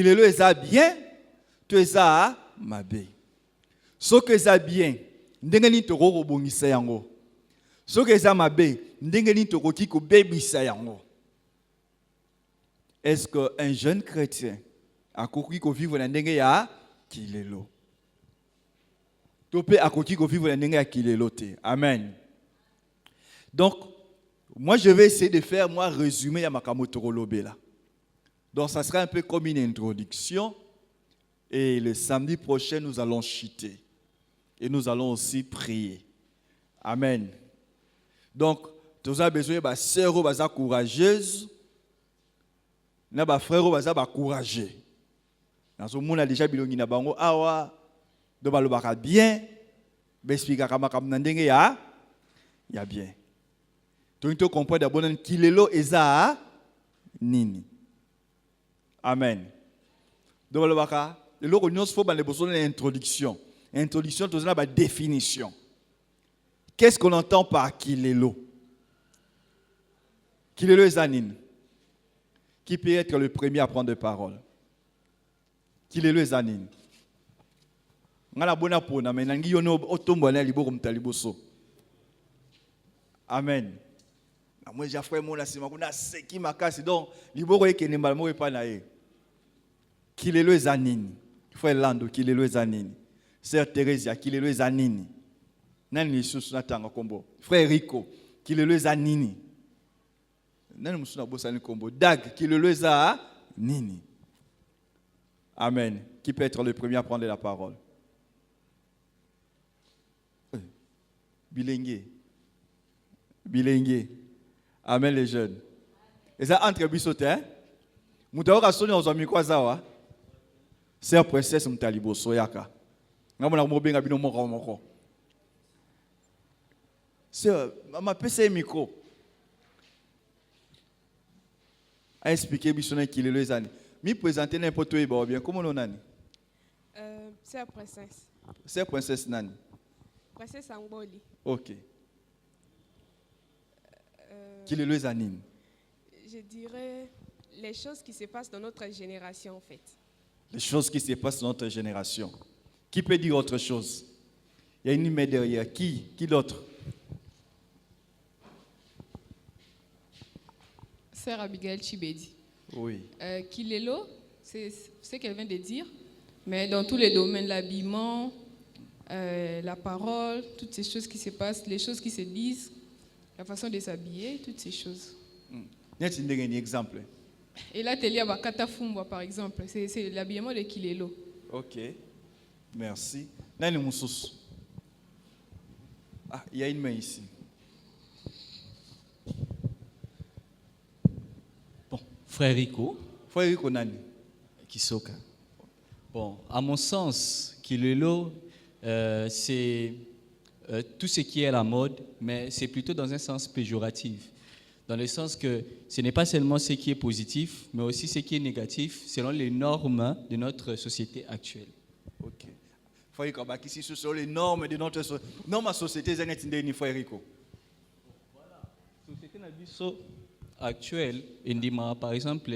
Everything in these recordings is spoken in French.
kilelo eza bien, to eza mabe. Soki eza bien, ndenge nini tokobongisa yango. Soki eza mabe, ndenge nini tokoki kobebisa yango. Est-ce qu'un jeune chrétien akoki kovivre na ndenge ya kilelo? Topé akoki kovivre na ndenge ya kilelo te. Amen. Donc, moi je vais essayer de faire résumé ya makambo tokolobela. Donc ça sera un peu comme une introduction. Et le samedi prochain, nous allons chuter. Et nous allons aussi prier. Amen. Donc, tu as besoin de sœurs courageuses. Na ba frères courageux. Dans ce monde, déjà bilongi na bango awa do balobaka bien, expliquer kama ndenge ya bien. Donc tu comprends d'abord kilelo eza nini. Amen. Donc balobaka le loko nyos faut ba besoin d'une introduction. Introduction tu as ba définition. Qu'est-ce qu'on entend par kilelo? Kilelo eza nini? Qui peut être le premier à prendre la parole? Kilelo eza nini? Ngala bona pona mais nangi yono otombo na liboko mtaliboso. Amen. Moi j'ai frère mon asima kuna seki makasi donc liboko ekene mbala mo epa na ye. Kilelo eza nini? Frère Lando kilelo eza nini? Sœur Thérèse kilelo eza nini? Nani lisusu natanga kombo? Frère Rico kilelo eza nini? Nani musuna bosa ni kombo? Dag kilelo eza nini? Amen. Qui peut être le premier à prendre la parole? Bilingue. Amen les jeunes. Et ça entre bisote hein? Mutaoka soni ozami kwa zawa. Sœur princesse mtalibo soyaka. Ngamona mobenga bino moko. Sœur, mama pese micro. A expliquer bisona kilelo ezani. Mi présenter n'importe où bien. Comment on a? Sœur princesse. Sœur princesse nani? Princesse Angboli. Ok. Kilelo ezani? Je dirais les choses qui se passent dans notre génération en fait. Les choses qui se passent dans notre génération. Qui peut dire autre chose? Il y a une main derrière. Qui d'autre? Sœur Abigail Chibedi. Oui. Kilelo, c'est ce qu'elle vient de dire, mais dans tous les domaines, l'habillement, la parole, toutes ces choses qui se passent, les choses qui se disent, la façon de s'habiller, toutes ces choses. Un exemple. Et l'atelier à Bakata Fumba, par exemple, c'est l'habillement de Kilelo. Ok. Merci. Nani Moussous? Ah, il y a une main ici. Frère Rico. Frère Rico nani? Kisoka. Bon, à mon sens, Kilelo, c'est tout ce qui est à la mode, mais c'est plutôt dans un sens péjoratif. Dans le sens que ce n'est pas seulement ce qui est positif, mais aussi ce qui est négatif selon les normes de notre société actuelle. Ok. Frère Rico, ici ce sont les normes de notre société. Normes société, c'est Frère Rico. Voilà. Société actuelle, indimara par exemple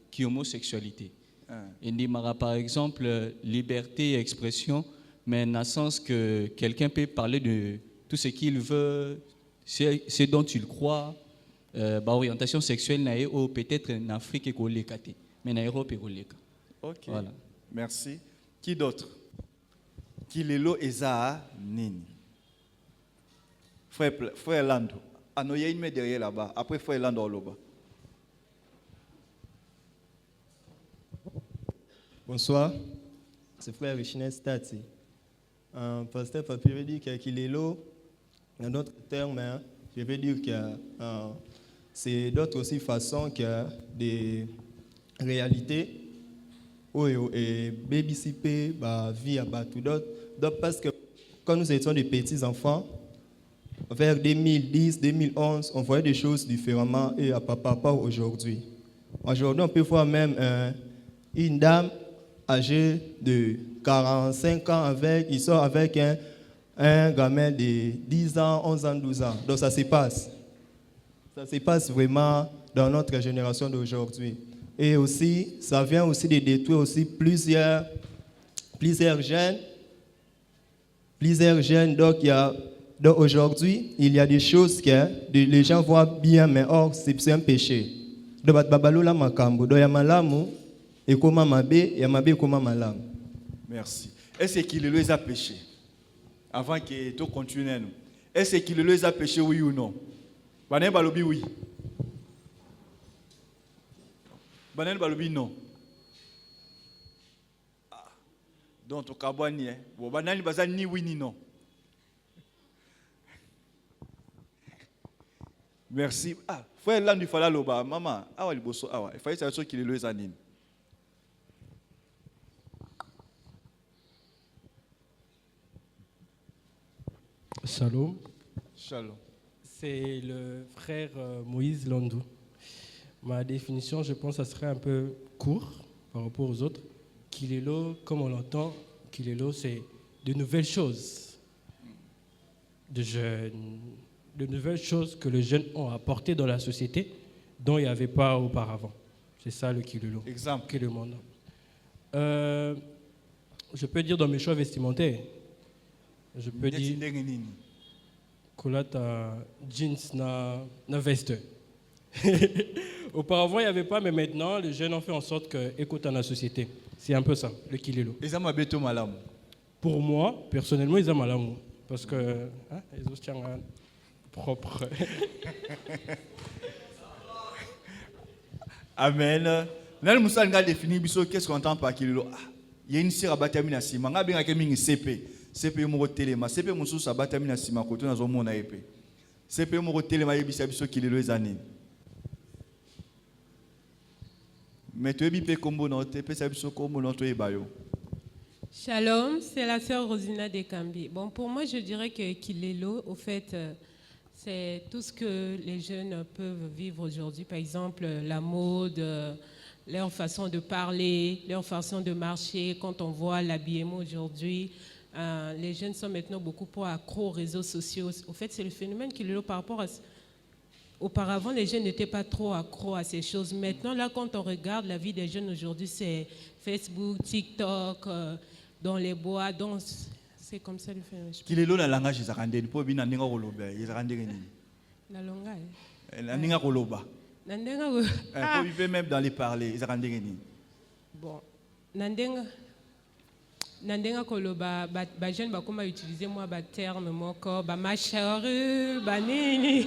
qui homosexualité. Indimara par exemple liberté et expression, mais dans le sens que quelqu'un peut parler de tout ce qu'il veut, ce dont il croit, orientation sexuelle peut-être en Afrique et mais en Europe et Ok. Voilà. Merci. Qui d'autre? Kilelo eza nini? Frère Lando. Ah non, il y a une main derrière là-bas. Après, frère Lando là-bas. Bonsoir. C'est frère Richinez Stati. Pasteur Papi veut dire qu'il est là. Dans d'autres termes, je veux dire que c'est d'autres aussi façons que des réalités. Et BBCP, vie à tout d'autres. Parce que quand nous étions des petits enfants, vers 2010, 2011, on voyait des choses différemment et à papa aujourd'hui. Aujourd'hui, on peut voir même une dame âgée de 45 ans il sort avec un gamin de 10 ans, 11 ans, 12 ans. Donc ça se passe. Ça se passe vraiment dans notre génération d'aujourd'hui. Et aussi, ça vient aussi de détruire aussi plusieurs jeunes. Donc aujourd'hui, il y a des choses que les gens voient bien, mais or, c'est un péché. Donc, babalola makambo, donc yamalamu, et comment mabe, yamabe comment malam. Merci. Est-ce qu'il les a péché? Avant que tu continues. Est-ce qu'il les a péché, oui ou non? Banen balobi oui. Banen balobi non. Donc, au Kabouani, bon, banan bazan ni oui ni non. Merci. Ah, frère, là, il fallait l'oba. Maman, awa liboso awa. Il fallait savoir qu'il est le zanin. Shalom. Shalom. C'est le frère Moïse Landou. Ma définition, je pense, ça serait un peu court par rapport aux autres. Kilelo, comme on l'entend, Kilelo, c'est de nouvelles choses, de nouvelles choses que les jeunes ont apportées dans la société dont il n'y avait pas auparavant. C'est ça le Kilelo. Exemple. Qui est le monde. Je peux dire dans mes choix vestimentaires. Je peux dire colata jeans na veste. Auparavant, il n'y avait pas, mais maintenant, les jeunes ont fait en sorte qu'écoute dans la société. C'est un peu ça, le kilelo. Ils ont beto malam. Pour moi, personnellement, ils ont malam. Parce que ils ont tient propre. Amen. Là, nous avons défini qu'est-ce qu'on entend par kilelo. Il y a une série à batamina sima. On a bien que CP. CP mo telema. CP mo sous à batamina sima côté na zomo na épée. CP mo telema yebisa biso kilelo ezani. Mais tu es bipé combo non, tu es sabiso combo non, tu es bayo. Shalom, c'est la sœur Rosina Dekambi. Bon, pour moi, je dirais que Kilelo, au fait, c'est tout ce que les jeunes peuvent vivre aujourd'hui. Par exemple, la mode, leur façon de parler, leur façon de marcher. Quand on voit l'habillement aujourd'hui, les jeunes sont maintenant beaucoup plus accros aux réseaux sociaux. Au fait, c'est le phénomène Kilelo par rapport à... Auparavant, les jeunes n'étaient pas trop accros à ces choses. Maintenant, là, quand on regarde la vie des jeunes aujourd'hui, c'est Facebook, TikTok, dans les bois, donc c'est comme ça le phénomène. Qu'il est là dans le langage des Arandais, pour bien n'enga koloba, les Arandais ni. La langage. N'enga koloba. N'enga. Pour vivre même dans les parler, les Arandais ni. Bon, n'enga koloba, ba jeune ba comment utiliser moi ba terme moko, ba macharu, ba nini.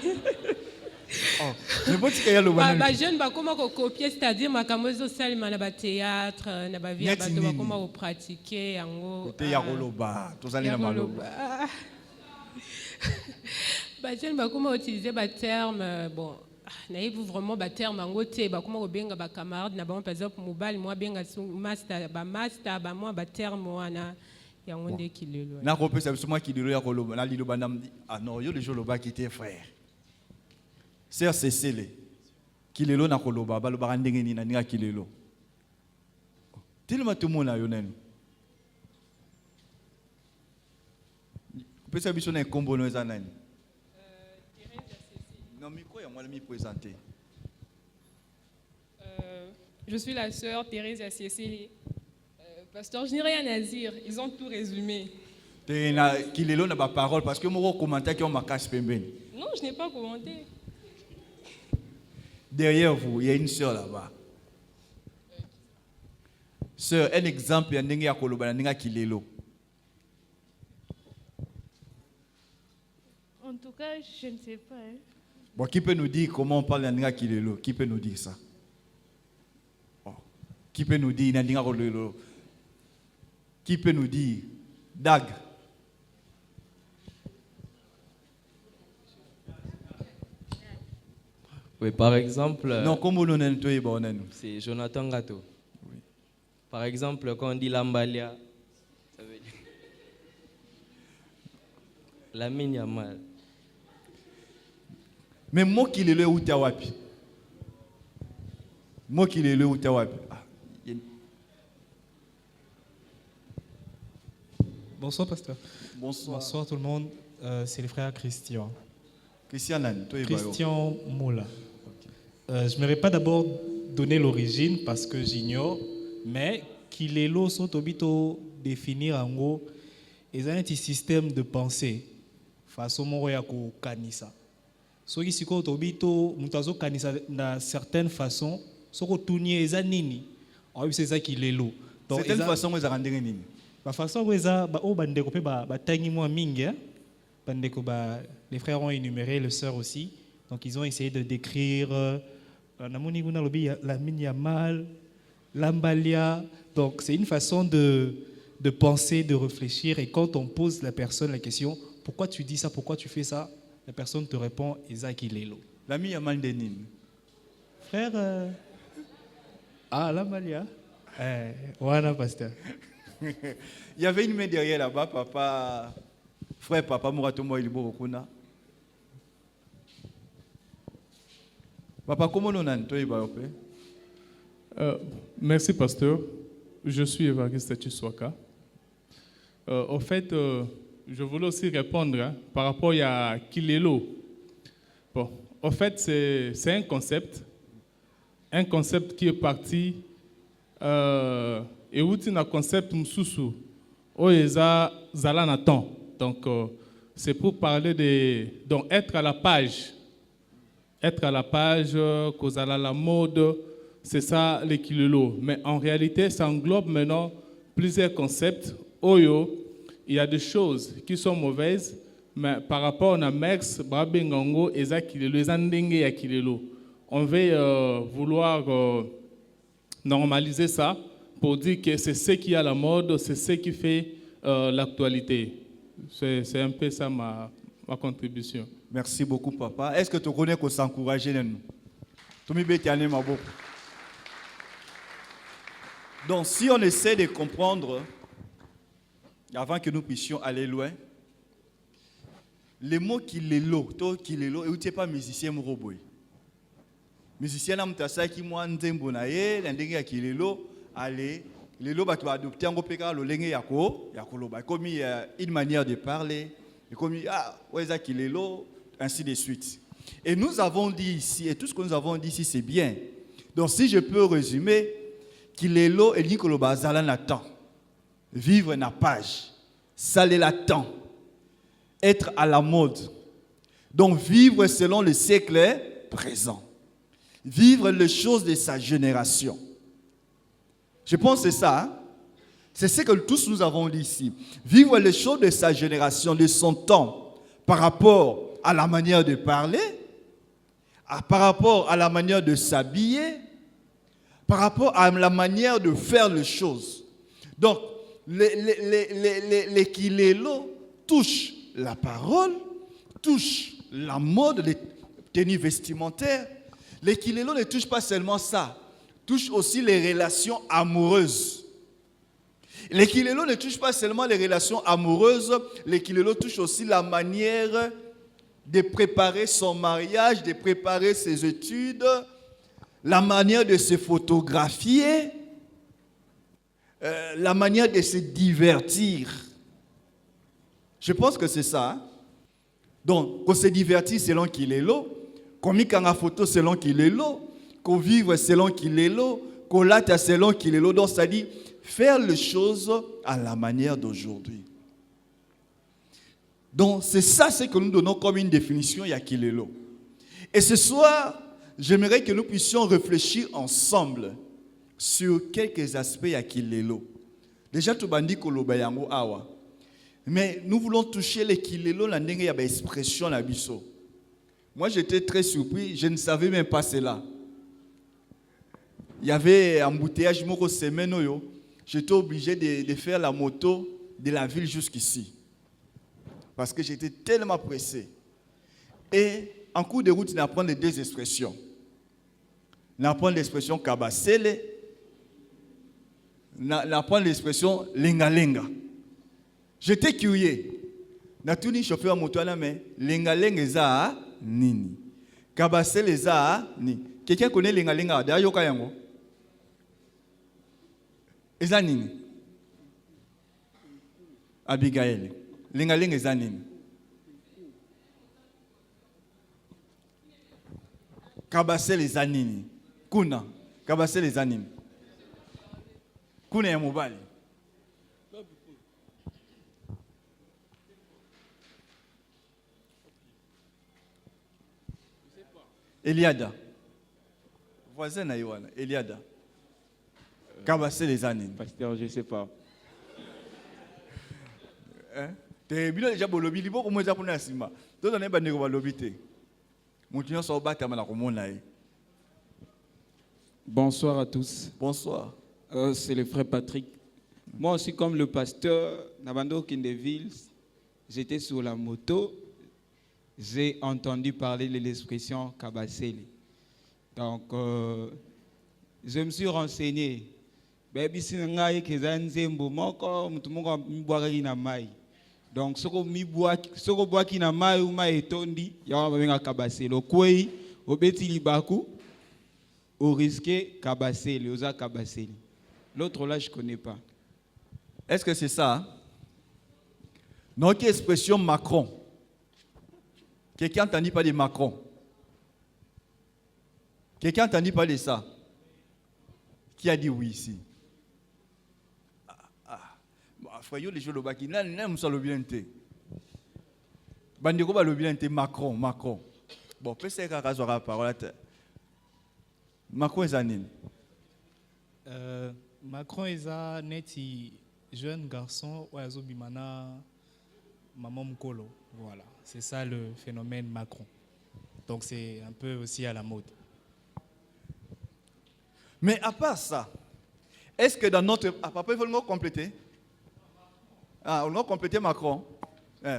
Oh, mais bon, tu as le ba jeune ba comment copier, c'est-à-dire makamozo salima na ba théâtre, na ba via ba to comment pratiquer yango. Te ya koloba, to zali na maloba. Ba jeune ba comment utiliser ba terme bon. Naïve vraiment ba terme yango te ba comment benga ba camarade na ba par exemple mobile moi benga master ba moi ba terme wana yango nde kilelo. Na ko pesa biso moi kilelo ya koloba na liloba na ah non yo le jour loba qui était frère. Sœur Cécile, kilelo na koloba baloba ndenge ni na ninga kilelo. Tellement tout le monde a yonen. Pesa biso na kombo no ezanani. Non micro ya moi me présenter. Je suis la sœur Thérèse Cécile. Pasteur, je n'ai rien à dire, ils ont tout résumé. Na kilelo na ba parole parce que moi commentaire qui on m'a casse pembeni. Non, je n'ai pas commenté. Derrière vous, il y a une sœur là-bas. Sœur, un exemple, il y a un koloba na kilelo. En tout cas, je ne sais pas. Hein. Bon, qui peut nous dire comment on parle na kilelo? Qui peut nous dire ça? Oh. Qui peut nous dire na kilelo? Qui peut nous dire Dag? Oui, par exemple. Non, comment on est c'est Jonathan Gato. Oui. Par exemple, quand on dit Lambalia, ça veut dire. La mine Yamal. Mais moi qui l'ai où wapi? Moi qui l'ai où wapi? Bonsoir, pasteur. Bonsoir. Bonsoir tout le monde. C'est le frère Christian. Christian Moula. Je n'aimerais pas d'abord donner l'origine parce que j'ignore, mais Kilelo sont obito définir en gros et un petit système de pensée façon moroya ko kanisa. So qui siko obito mutazo kanisa dans certaines façons, so ko tourner eza nini. On c'est ça Kilelo. Donc certaines façons vous rendre nini. Ba façon vous eza ba o bandeko pe ba tangi mo mingi. Bandeko ba les frères ont énuméré, les sœurs aussi. Donc ils ont essayé de décrire la Minyamal, l'Ambalia. Donc c'est une façon de penser, de réfléchir. Et quand on pose la personne la question, pourquoi tu dis ça, pourquoi tu fais ça, la personne te répond, Ezaki Lelo. La Minyamal de Nîmes. Frère, l'Ambalia. Voilà, pasteur. Il y avait une main derrière là-bas, papa, frère, papa Mouratomo Ilibo Okuna. Papa, comment on a merci, pasteur. Je suis Évariste Chiswaka. Au fait, je voulais aussi répondre par rapport à Kilelo. Bon, au fait, c'est un concept qui est parti et où il y a un concept msusu oeza zalanatan. Donc, c'est pour parler de donc être à la page. Être à la page, cause à la mode, c'est ça les Kilelo. Mais en réalité, ça englobe maintenant plusieurs concepts. Oyo, il y a des choses qui sont mauvaises, mais par rapport à Mex, Babengango, Eza Kilelo, Eza Ndenge ya Kilelo. On veut vouloir normaliser ça pour dire que c'est ce qui est à la mode, c'est ce qui fait l'actualité. C'est un peu ça ma contribution. Merci beaucoup, papa. Est-ce que tu connais qu'on s'encourage? Donc, si on essaie de comprendre, avant que nous puissions aller loin, les mots Kilelo, et où tu n'es pas musicien, Moroboy. Musicien, qui moi, Nzembonaye, l'endenge Kilelo, allez, Lelo, tu vas adopter un peu le lenge Yako, comme une manière de parler, comme ouais, Kilelo, ainsi de suite. Et nous avons dit ici, et tout ce que nous avons dit ici, c'est bien. Donc, si je peux résumer, Kilelo et Nikoloba Zala Natan, vivre na page, saler la temps, être à la mode. Donc, vivre selon le siècle présent. Vivre les choses de sa génération. Je pense que c'est ça. Hein? C'est ce que tous nous avons dit ici. Vivre les choses de sa génération, de son temps, par rapport à la manière de parler, par rapport à la manière de s'habiller, par rapport à la manière de faire les choses. Donc, les Kilelo touchent la parole, touchent la mode, les tenues vestimentaires. Les Kilelo ne touchent pas seulement ça, touchent aussi les relations amoureuses. Les Kilelo ne touchent pas seulement les relations amoureuses, les Kilelo touchent aussi la manière de préparer son mariage, de préparer ses études, la manière de se photographier, la manière de se divertir. Je pense que c'est ça. Hein? Donc, qu'on se divertit selon Kilelo, qu'on met en photo selon Kilelo, qu'on vive selon Kilelo, qu'on late selon Kilelo. Donc, ça dit faire les choses à la manière d'aujourd'hui. Donc, c'est ça ce que nous donnons comme une définition à Kilelo. Et ce soir, j'aimerais que nous puissions réfléchir ensemble sur quelques aspects à Kilelo. Déjà, tout bandi koloba yango awa. Mais nous voulons toucher les Kilelo, la ndenge ya ba expression na biso. Moi, j'étais très surpris, je ne savais même pas cela. Il y avait un embouteillage moko semaine yo. J'étais obligé de faire la moto de la ville jusqu'ici. Parce que j'étais tellement pressé. Et en cours de route, on apprend les deux expressions. On apprend l'expression kabasele, on apprend l'expression lenga lenga. J'étais curieux. Natuni chauffeur moto na mais lenga lenga eza nini? Kabasele eza ni. Quelqu'un connaît lenga lenga da yoka yango? Eza nini? Abigail. Lenga lenga eza nini? Kabasele eza nini? Kuna. Kabase les animes. Kuna ya mobali. Eliada. Voisin na Yohana. Eliada. Kabase les animes. Pasteur, je ne sais pas. Hein? Te bilo déjà bolobi libo ko moza pona sima. To na ba ndeko balobi te. Mutu so bata mala ko mona e. Bonsoir à tous. Bonsoir. C'est le frère Patrick. Moi aussi, comme le pasteur Nabando Kindeville, j'étais sur la moto. J'ai entendu parler de l'expression Kabasele. Donc, je me suis renseigné. Donc, ce que bois qui n'a mai ou mai tondi, ya va Kabasele. Au koi, au beti libaku, au risqué Kabasele, osa Kabasele. L'autre là, je ne connais pas. Est-ce que c'est ça? Hein? Non, quelle expression Macron? Quelqu'un n'entendit pas de Macron? Quelqu'un n'entendit pas de ça? Qui a dit oui ici? Frère, les gens le baki, n'aime ça le bien te. Bandeko ba le bien te Macron, Macron. Bon, peut-être qu'à cause de la parole, Macron est anine. Macron est un jeune garçon ou azobimana maman mkolo. Voilà, c'est ça le phénomène Macron. Donc c'est un peu aussi à la mode. Mais à part ça, est-ce que dans notre... Ah, papa, il faut le compléter. Ah, on va compléter Macron.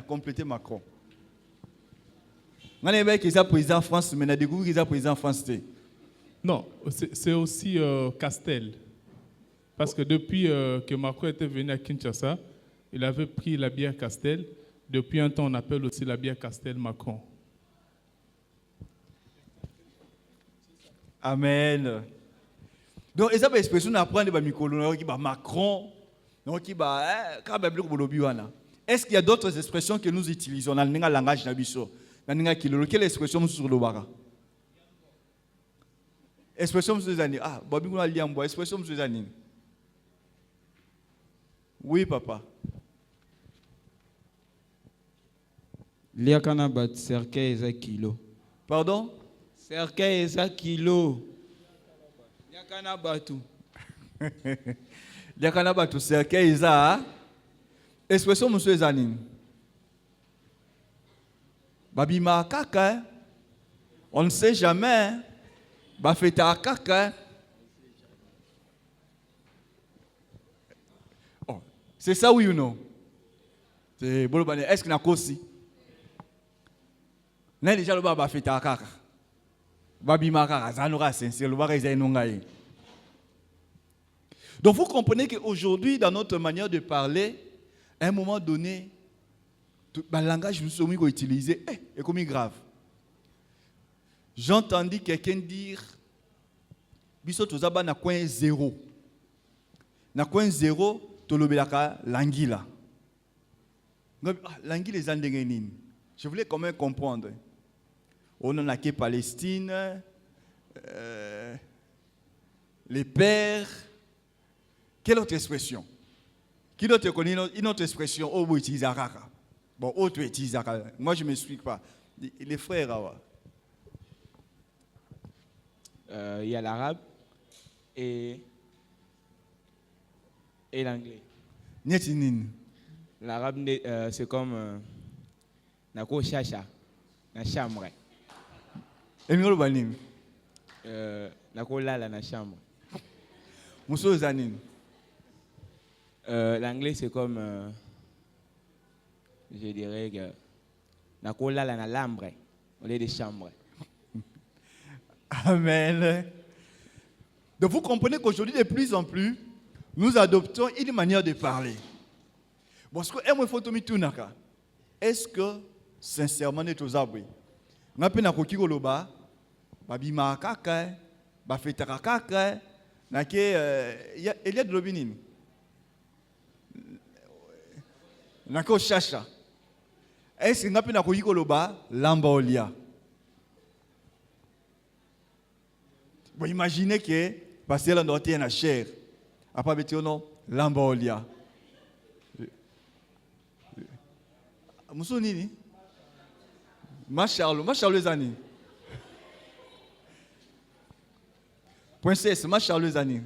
Compléter Macron. On a qui est président en France, mais on a découvert qu'il est président en France. Non, c'est aussi Castel. Parce que depuis que Macron était venu à Kinshasa, il avait pris la bière Castel. Depuis un temps, on appelle aussi la bière Castel Macron. Amen. Donc, et ça, c'est l'expression d'apprendre Macron. Est-ce qu'il y a d'autres expressions que nous utilisons dans le langage nabiso? Quelle expression nous sur le bara? Expression monsieur Zani. Ah, Babi Gouna Liambo, expression monsieur Zani. Oui, papa. Liakana bat cercle eza kilo. Pardon? Cercle eza kilo. Liakana batu. Liakana batu cercle eza. Expression monsieur Zani. Babi ma kaka. On ne sait jamais. Bafeta kaka. Oh, c'est ça oui ou non? C'est bon. Est-ce qu'il y a aussi? N'a déjà le baba feta kaka. Babi ma kaka, zanora sincère, le baba est nongaye. Donc vous comprenez qu'aujourd'hui, dans notre manière de parler, à un moment donné, le langage que nous sommes utilisé est comme grave. J'entendis quelqu'un dire biso tozaba na coin zéro. Na coin zéro, tolobelaka l'anguila. L'anguila est andengeni. Je voulais quand même comprendre. On en a que Palestine, les pères. Quelle autre expression? Qui d'autre connaît une autre expression? Oh, vous utilisez Araka. Bon, autre utilise Araka. Moi, je ne m'explique pas. Les frères, il y a l'arabe et l'anglais. L'arabe, c'est comme Nako Chacha, na chambre. Et nous, le banim. Nako Lala, na chambre. Mousso Zanin. L'anglais, c'est comme, je dirais, Nako Lala, na lambre, au lieu de chambre. Amen. Donc vous comprenez qu'aujourd'hui, de plus en plus, nous adoptons une manière de parler. Parce que est-ce que sincèrement nous sommes abris? Nous avons un coquille au loba, babima kaka, bafetaka kaka, nake il y a de l'obinin. Nako chacha. Est-ce que nous avons un coquille au loba, lamba olia? Bon, imaginez que Parce que là, on a une chair. Après, on a l'ambaolia. Moussonini? Macharlo Zani. Princesse, Macharlo Zani.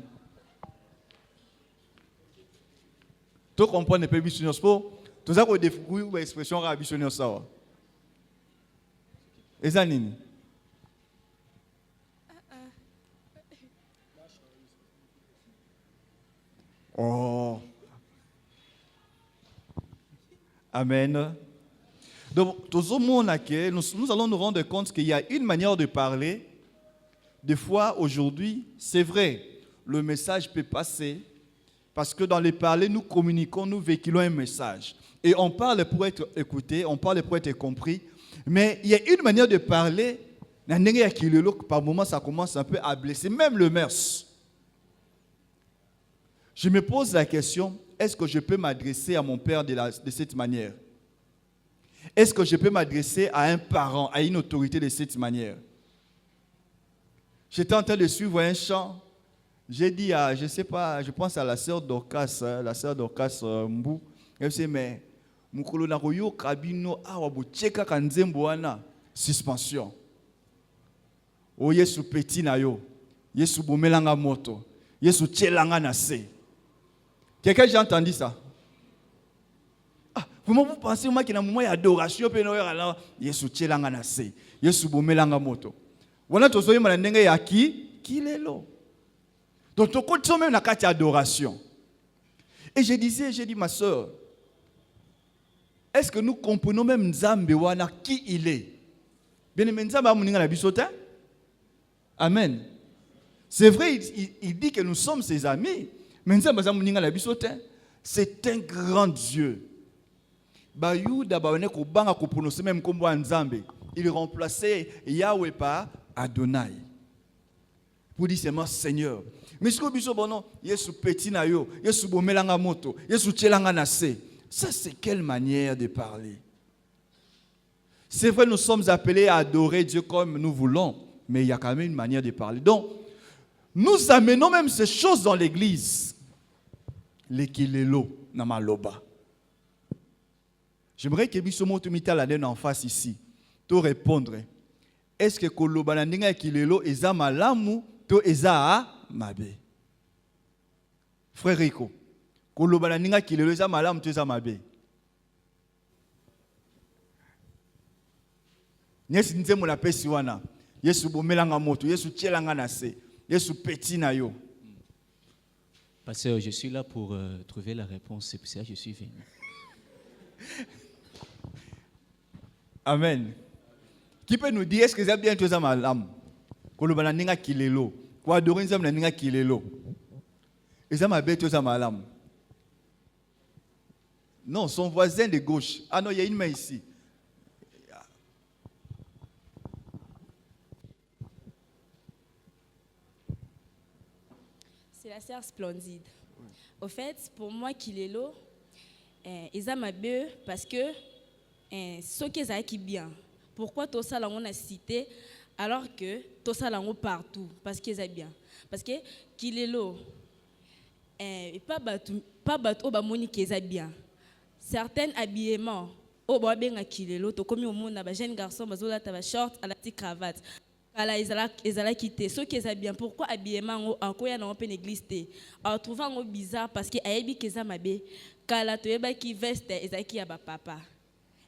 Tu comprends les pays bisounos pour tout ça qu'on découvre l'expression rabisounos ça. Et Zanini. Oh. Amen. Donc, tout le monde nous allons nous rendre compte qu'il y a une manière de parler. Des fois, aujourd'hui, c'est vrai, le message peut passer. Parce que dans les parler, nous communiquons, nous véhiculons un message. Et on parle pour être écouté, on parle pour être compris. Mais il y a une manière de parler, par moments, ça commence un peu à blesser, même le mœurs. Je me pose la question, est-ce que je peux m'adresser à mon père de cette manière? Est-ce que je peux m'adresser à un parent, à une autorité de cette manière? J'étais en train de suivre un chant. J'ai dit à, je ne sais pas, je pense à la sœur Dorcas Mbou. Elle me dit, mais, mukolo na koyo kabino awa bocheka kanzembo wana suspension. O Yesu petit na yo, Yesu bomelanga moto, Yesu tchelanga na se. Quelqu'un j'ai entendu ça? Ah, comment vous pensez moi qu'il y a un moment d'adoration pe no yala Yesu tchelanga na se, Yesu bomelanga moto. Wana tozoye manenge ya ki lelo. Donc, on continue même la carte d'adoration. Et j'ai dit, ma soeur, est-ce que nous comprenons même Nzambe wana qui il est? Bien aimé, Nzambe a moninga na bisote. Amen. C'est vrai, il dit que nous sommes ses amis, mais Nzambe a moninga na bisote. C'est un grand Dieu. Bayuda baone ko banga ko prononcer même comme Nzambe. Il remplaçait Yahweh par Adonai. Pour dire seulement Seigneur. Mais ce que biso bono, Yesu petit na yo, Yesu bomelanga moto, Yesu tchelanga na se. Ça c'est quelle manière de parler? C'est vrai, nous sommes appelés à adorer Dieu comme nous voulons, mais il y a quand même une manière de parler. Donc, nous amenons même ces choses dans l'église. Lekilelo namaloba. J'aimerais que biso moto mita la donne en face ici. To répondre. Est-ce que koloba na ndinga kilelo eza malamu to eza mabe? Frère Rico, koloba na ndinga kilelo eza malamu to eza mabe? Nyesi nzembo na pesi wana. Yesu bomelanga moto, Yesu tchelanga na se, Yesu petit na yo. Pasteur, je suis là pour trouver la réponse, c'est pour ça que je suis venu. Amen. Qui peut nous dire, est-ce que c'est bien tout ça, madame? Koloba na ndinga kilelo. Kwa adorer nzambe na ndinga kilelo. Eza mabe tout ça, madame. Non, son voisin de gauche. Ah non, il y a une main ici. C'est la sœur Splendide. Au fait, pour moi, Kilelo, ils ont ma bœuf parce que ce qu'ils ont qui bien. Pourquoi tout ça on a cité alors que tout ça on partout parce qu'ils ont bien. Parce que Kilelo, pas battu au bamoni qu'ils ont bien. Certains habillements au boabenga Kilelo, to comme au monde na jeune garçon bazola ta short à la petite cravate. Voilà, ils allaient quitter. Ceux qui ont bien, pourquoi habillement en quoi ils ont une église? En trouvant bizarre parce que ayebi keza mabe. Kala toyeba ki veste ezaki ya ba papa.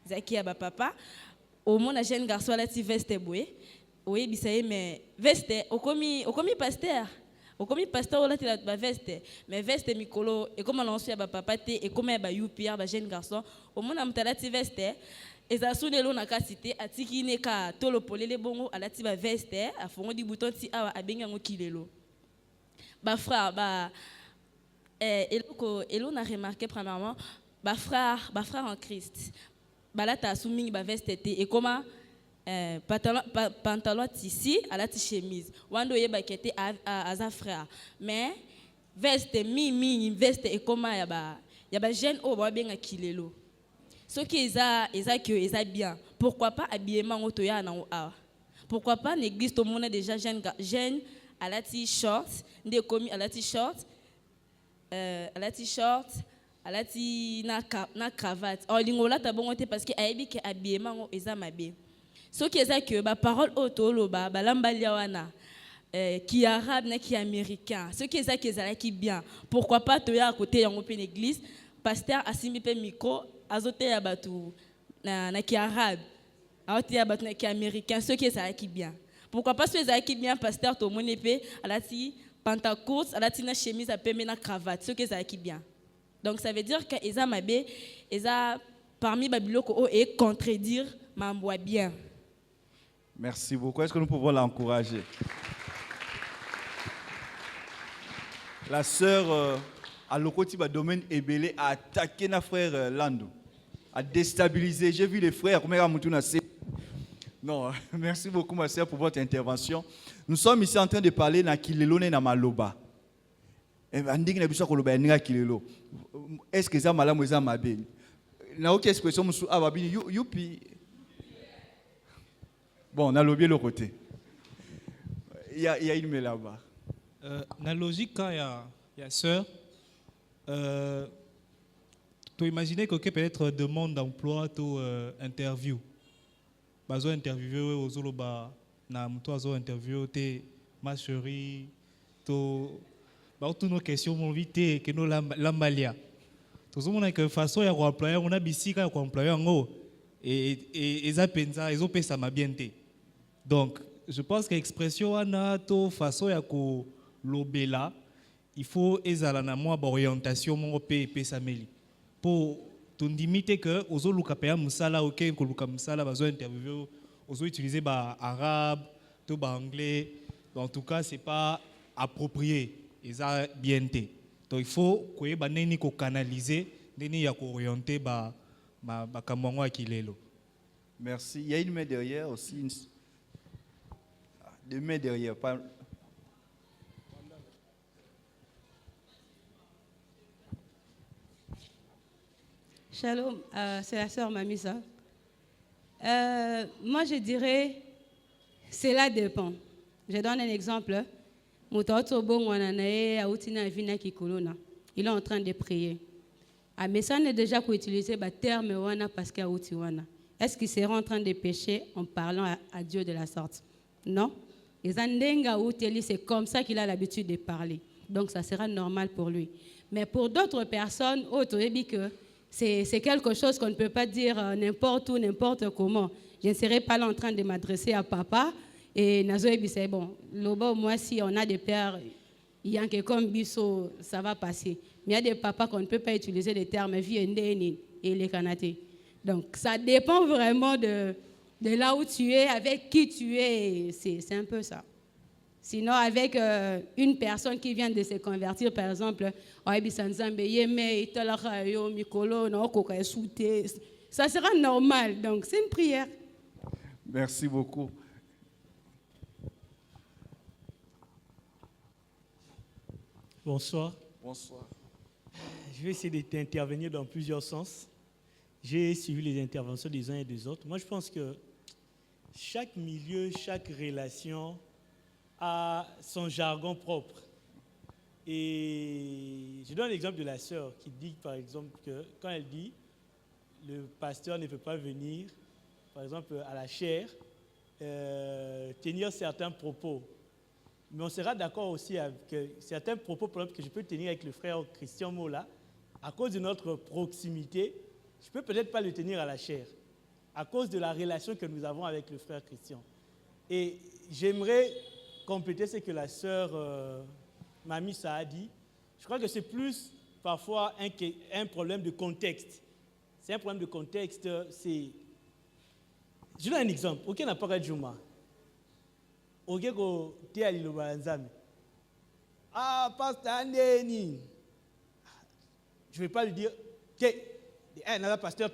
Ezaki ya ba papa. Au moins la jeune garçon là ti veste boé. Oui bisaye mais veste okomi pasteur. Okomi pasteur là ti la ba veste. Mais veste mikolo et comme on ya ba papa te et comme ba youpi ba jeune garçon. Au moins amtala ti veste. Ezasune na kasite atiki ne ka tolo polele bongo alati ba veste a fongo di bouton ti awa abenga ngo Kilelo. Ba frère ba elo na remarqué premièrement ba frère en Christ. Ba la ta soumingi ba veste te et comment pantalon tissu alati chemise. Wando yeba kete aza frère. Mais veste mi veste et comment ya ba jeune o ba benga Kilelo. Ce qui est bien. Pourquoi pas habillement au toya na awa? Pourquoi pas l'église tout le monde déjà jeune alati short nde komi alati short alati na cravate olingo olata bongo te parce que ayebi ke habillement ngo eza mabe soki eza ke baparole oyo toloba balambalia wana qui arabe na qui américain ce qui est ezalaki bien pourquoi pas toya à côté yango pe l'église pasteur asimbi pe micro azoteya bato na qui arabe azoteya bato na qui américain ce qui ezalaki bien pourquoi pas ce ezalaki bien pasteur to moni pe alati pantacourte alati na chemise a pembe na cravate ce qui ezalaki bien donc ça veut dire que eza mabe eza parmi babiloko o et contredire mambo bien. Merci beaucoup. Est-ce que nous pouvons l'encourager? La sœur à l'okoti ba domaine Ebélé a attaqué notre frère Lando, a déstabilisé. J'ai vu les frères non, merci beaucoup ma sœur pour votre intervention. Nous sommes ici en train de parler na kilelo na maloba. Est-ce que ça malamu eza mabe? Na aucune expression musu ababini youpi. Bon, on a lobby le côté. Il y a une main là-bas. La logique, quand il y a sœur, tu imagines que peut-être demande d'emploi, tu interview. Bazo interviewé aux Zoloba, na mto azo interview, te ma chérie, to toutes nos questions mon vite que nous l'ambalia. Tout le monde a que façon ya ko employer, on a bisika ya ko employer ngo et eza penza, ezo pesa mabiente. Donc, je pense que l'expression ana to façon ya ko lobela, il faut ezala na moi orientation mon pe sameli. Pour ton limiter que ozo luka pa musala OK ko luka musala bazo interview, ozo utiliser ba arabe, to ba anglais. En tout cas, c'est pas approprié, eza bienté. Donc il faut que ba neni ko canaliser, neni ya ko orienter ba kamwango akilelo. Merci. Il y a une main derrière aussi. Deux mains derrière. Pas... Shalom, c'est la sœur Mamisa. Moi, je dirais, cela dépend. Je donne un exemple. Il est en train de prier. Mais ça, on est déjà utilisé le terme wana parce qu'il y a wana. Est-ce qu'il sera en train de pécher en parlant à Dieu de la sorte? Non. C'est comme ça qu'il a l'habitude de parler. Donc ça sera normal pour lui. Mais pour d'autres personnes, c'est quelque chose qu'on ne peut pas dire n'importe où, n'importe comment. Je ne serai pas là en train de m'adresser à papa. Et Nazoébi, c'est bon. Lobo, moi, si on a des pères, il y a que comme Bisso, ça va passer. Mais il y a des papas qu'on ne peut pas utiliser les termes vie et les canatés. Donc ça dépend vraiment de là où tu es, avec qui tu es, c'est un peu ça. Sinon, avec une personne qui vient de se convertir, par exemple, ça sera normal. Donc, c'est une prière. Merci beaucoup. Bonsoir. Bonsoir. Je vais essayer d'intervenir dans plusieurs sens. J'ai suivi les interventions des uns et des autres. Moi, je pense que chaque milieu, chaque relation a son jargon propre. Et je donne l'exemple de la sœur qui dit, par exemple, que quand elle dit le pasteur ne peut pas venir, par exemple, à la chaire, tenir certains propos. Mais on sera d'accord aussi avec certains propos que je peux tenir avec le frère Christian Mola, à cause de notre proximité, je ne peux peut-être pas le tenir à la chaire, à cause de la relation que nous avons avec le frère Christian. Et j'aimerais compléter ce que la sœur Mamisa a dit. Je crois que c'est plus parfois un problème de contexte. C'est un problème de contexte. Je donne un exemple. Ok, n'a pas de Juma. Ok, ko te ali lo banzame. Ah, pasteur Andeni. Je ne vais pas lui dire, pasteur,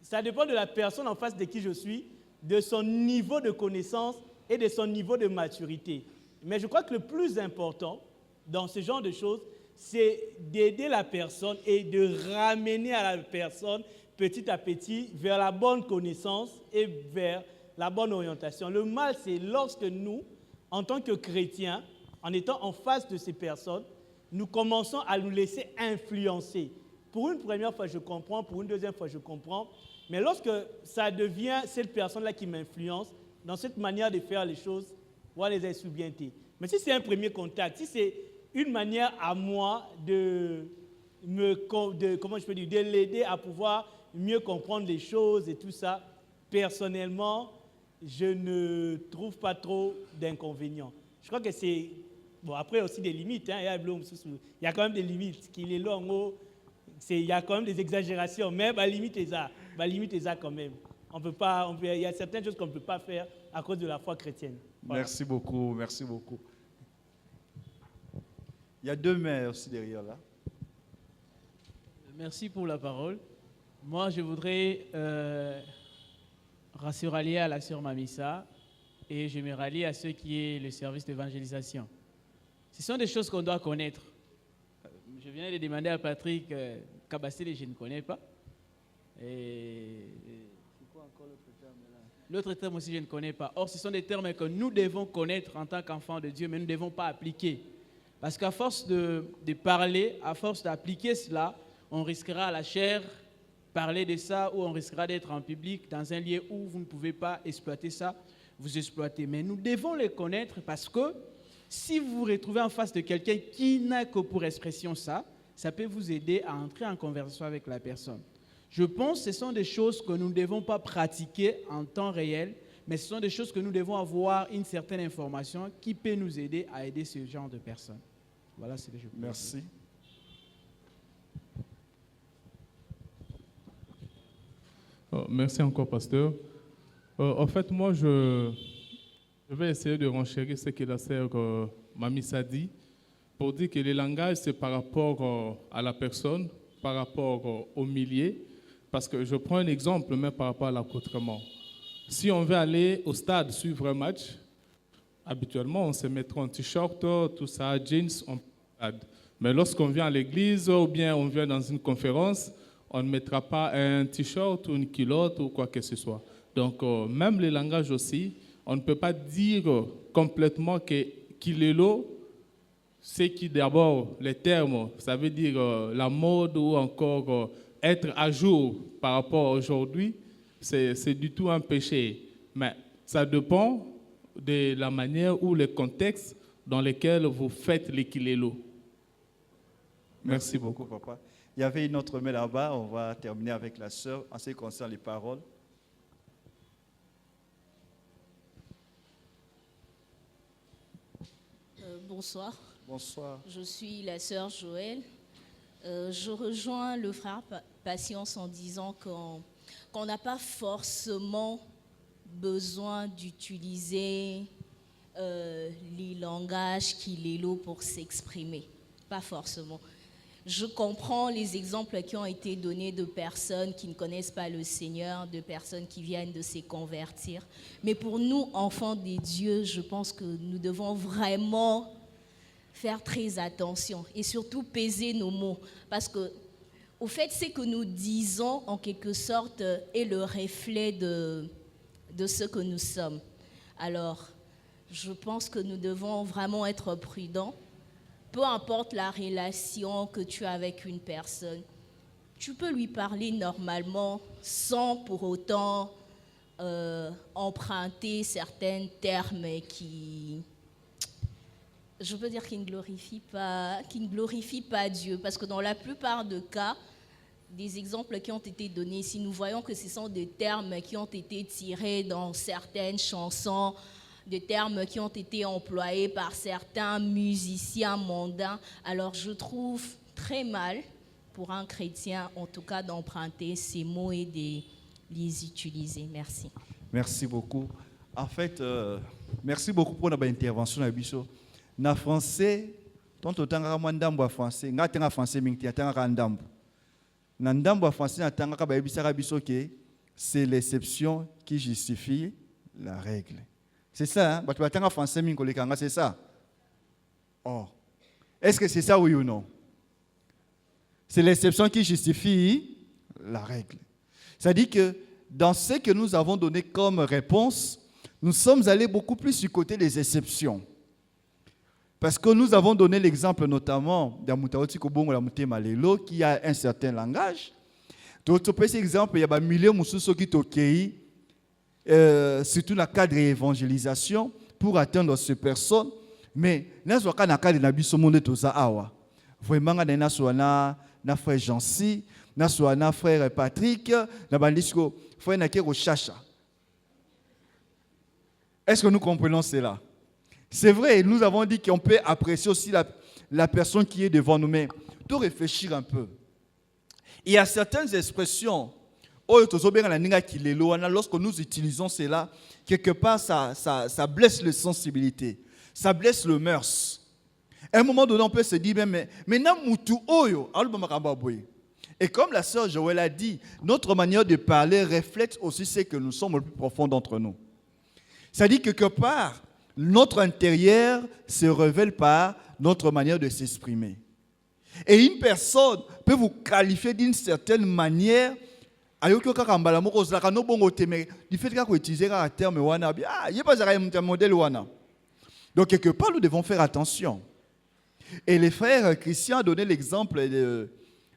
ça dépend de la personne en face de qui je suis, de son niveau de connaissance et de son niveau de maturité. Mais je crois que le plus important dans ce genre de choses, c'est d'aider la personne et de ramener à la personne petit à petit vers la bonne connaissance et vers la bonne orientation. Le mal, c'est lorsque nous, en tant que chrétiens, en étant en face de ces personnes, nous commençons à nous laisser influencer. Pour une première fois, je comprends, pour une deuxième fois, je comprends. Mais lorsque ça devient cette personne-là qui m'influence, dans cette manière de faire les choses, voilà les insubientés. Mais si c'est un premier contact, si c'est une manière à moi de l'aider à pouvoir mieux comprendre les choses et tout ça, personnellement, je ne trouve pas trop d'inconvénients. Je crois que c'est... Bon, après aussi des limites, hein, il y a quand même des limites. Il y a quand même des exagérations, mais limite ça quand même. Il y a certaines choses qu'on ne peut pas faire à cause de la foi chrétienne. Voilà. Merci beaucoup, merci beaucoup. Il y a 2 mains aussi derrière là. Merci pour la parole. Moi, je voudrais rallier à la sœur Mamissa et je me rallie à ce qui est le service d'évangélisation. Ce sont des choses qu'on doit connaître. Je viens de demander à Patrick Kabassele, je ne connais pas. Et c'est quoi encore l'autre terme là? L'autre terme aussi, je ne connais pas. Or, ce sont des termes que nous devons connaître en tant qu'enfants de Dieu, mais nous ne devons pas appliquer. Parce qu'à force de parler, à force d'appliquer cela, on risquera à la chair parler de ça, ou on risquera d'être en public dans un lieu où vous ne pouvez pas exploiter ça, vous exploitez. Mais nous devons les connaître parce que si vous vous retrouvez en face de quelqu'un qui n'a que pour expression ça, ça peut vous aider à entrer en conversation avec la personne. Je pense que ce sont des choses que nous ne devons pas pratiquer en temps réel, mais ce sont des choses que nous devons avoir une certaine information qui peut nous aider à aider ce genre de personnes. Voilà ce que je pense. Merci. Merci encore, pasteur. En fait, moi, je vais essayer de renchérir ce que la sœur Mamissa dit, pour dire que le langage, c'est par rapport à la personne, par rapport au milieu, parce que je prends un exemple, mais par rapport à l'accoutrement. Si on veut aller au stade suivre un match, habituellement, on se mettra en t-shirt, tout ça, jeans, on stade. Mais lorsqu'on vient à l'église ou bien on vient dans une conférence, on ne mettra pas un t-shirt ou une culotte ou quoi que ce soit. Donc, même le langage aussi, on ne peut pas dire complètement que Kilelo, c'est qui d'abord, les termes, ça veut dire la mode ou encore être à jour par rapport à aujourd'hui, c'est du tout un péché. Mais ça dépend de la manière ou le contexte dans lequel vous faites les Kilelo. Merci beaucoup, papa. Il y avait une autre main là-bas, on va terminer avec la sœur en ce qui concerne les paroles. Bonsoir. Bonsoir. Je suis la sœur Joël. Je rejoins le frère Patience en disant qu'on n'a pas forcément besoin d'utiliser les langages Kilelo pour s'exprimer. Pas forcément. Je comprends les exemples qui ont été donnés de personnes qui ne connaissent pas le Seigneur, de personnes qui viennent de se convertir. Mais pour nous, enfants des dieux, je pense que nous devons vraiment faire très attention et surtout peser nos mots. Parce que, au fait, ce que nous disons, en quelque sorte, est le reflet de ce que nous sommes. Alors, je pense que nous devons vraiment être prudents. Peu importe la relation que tu as avec une personne, tu peux lui parler normalement sans pour autant emprunter certains termes qui, je peux dire, qui ne glorifient pas Dieu. Parce que dans la plupart des cas, des exemples qui ont été donnés ici, nous voyons que ce sont des termes qui ont été tirés dans certaines chansons, des termes qui ont été employés par certains musiciens mondains. Alors je trouve très mal pour un chrétien, en tout cas, d'emprunter ces mots et de les utiliser. Merci. Merci beaucoup. En fait, merci beaucoup pour notre intervention. En français, tant que tu français, tu français, c'est l'exception qui justifie la règle. C'est ça, hein? Français, c'est ça. Oh. Est-ce que c'est ça, oui ou non? C'est l'exception qui justifie la règle. C'est-à-dire que dans ce que nous avons donné comme réponse, nous sommes allés beaucoup plus du côté des exceptions. Parce que nous avons donné l'exemple notamment d'Amutaoti Kobongo Lamutema Lelo qui a un certain langage. D'autres exemples, il y a des milliers de gens qui sont surtout dans le cadre d'évangélisation pour atteindre ces personnes. Mais dans le cadre de la vie, vraiment, na frère Jancy, na frère Patrick, na bandisco frère Nakero Chacha. Est-ce que nous comprenons cela? C'est vrai, nous avons dit qu'on peut apprécier aussi la personne qui est devant nous, mais de réfléchir un peu. Il y a certaines expressions, lorsque nous utilisons cela, quelque part, ça blesse les sensibilités, ça blesse le mœurs. À un moment donné, on peut se dire, mais et comme la sœur Joël a dit, notre manière de parler reflète aussi ce que nous sommes le plus profond d'entre nous. C'est-à-dire que quelque part, notre intérieur se révèle par notre manière de s'exprimer. Et une personne peut vous qualifier d'une certaine manière. Donc quelque part, nous devons faire attention. Et les frères Christian a donné l'exemple